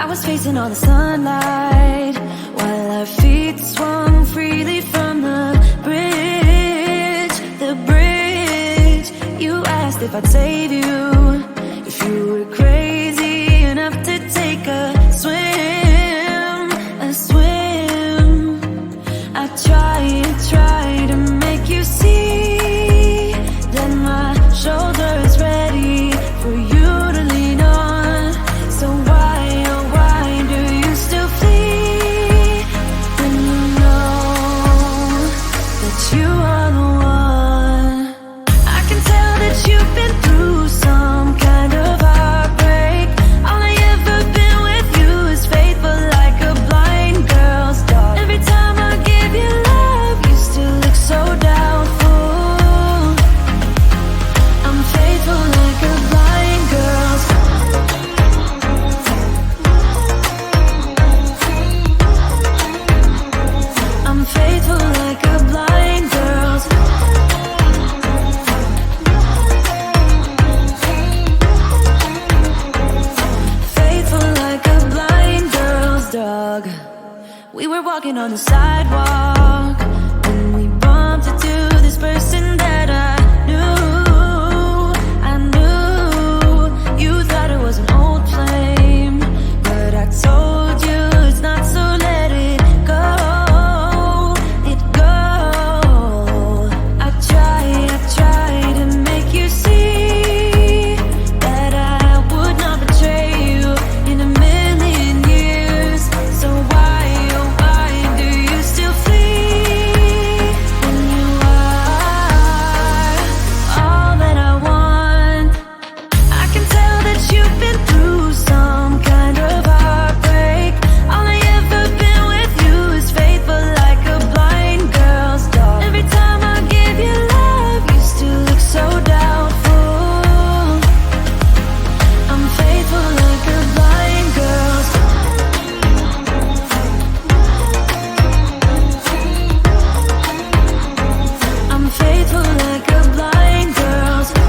I was facing all the sunlight while our feet swung freely from the bridge. The bridge. You asked if I'd save you, if you were crazy enough to take a swim, a swim. I tried to make you see that my shoulder's ready for you to lean on. So why, oh why do you still flee when you know that you are the one? I can tell that you've been through some kind of heartbreak. All I ever been with you is faithful like a blind girl's dog. Every time I give you love, you still look so doubtful. I'm faithful like a blind girl's dog. I'm faithful like a blind girl's dog. Faithful like a blind girl's dog. We were walking on the sidewalk when we bumped into this person that I knew. You thought it was an old flame, but I told you it's not, so let it go. It go. I tried to make you see that I would not betray you in a million years. So why, oh why do you still flee when you are all that I want? I can tell that you've been through some kind of heartbreak. All I ever been with you is faithful like a blind girl's dog. Every time I give you love, you still look so doubtful. I'm faithful like a blind girl's dog. I'm faithful like a blind girl's dog.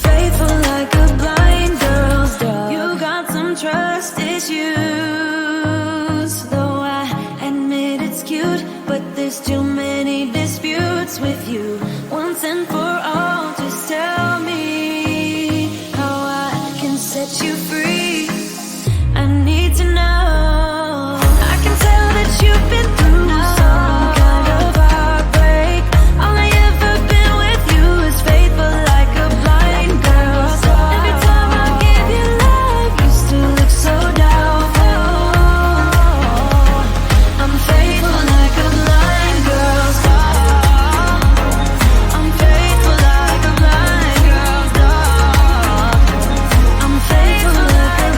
Faithful like a blind girl's dog. You got some trust issues, though I admit it's cute, but there's too many disputes with you. Once and for all, just tell me how I can set you free. I need to know. I can tell that you've been through some kind of heartbreak. All I ever been with you is faithful like a blind girl's dog. Every time I give you love, you still look so doubtful. I'm faithful like a blind girl's dog. I'm faithful like a blind girl's dog. I'm faithful like a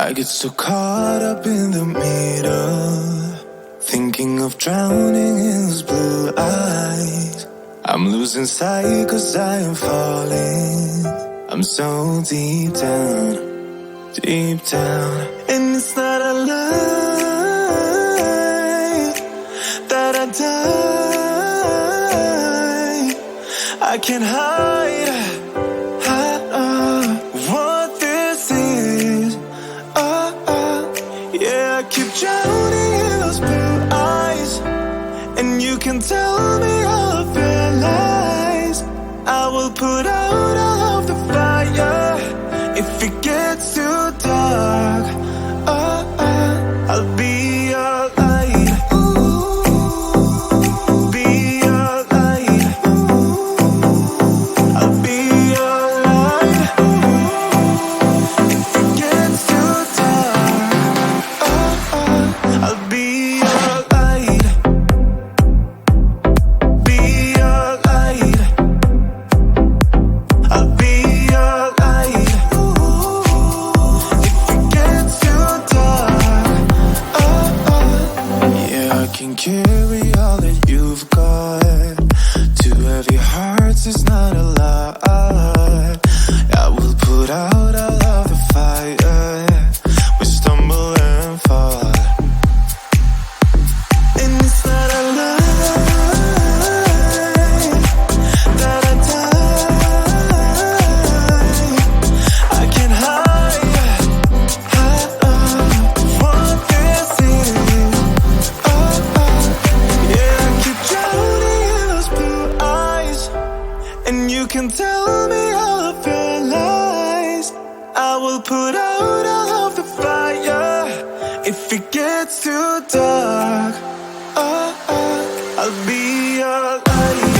I get so caught up in the middle, thinking of drowning in those blue eyes. I'm losing sight 'cause I am falling. I'm so deep down, deep down. And it's not a lie that I die. I can't hide what this is. Yeah, I keep drowning in those blue eyes, and you can tell me all of your lies. I will put out all of the fire if it gets too dark. I'll be your light. Be your light. I'll be your light. If it gets too dark, I'll be your light. Be your light. I'll be your light. If it gets too dark, yeah, I can carry all that you've got. Two heavy hearts is not a lot. I will put out all of the fire. We stumble and fall. And it's not a lie that I die. I can't hide what this is. Yeah, I keep drowning in those blue eyes, and you can tell me all of your lies. I will put out all of the fire if it gets too dark. I'll be your light.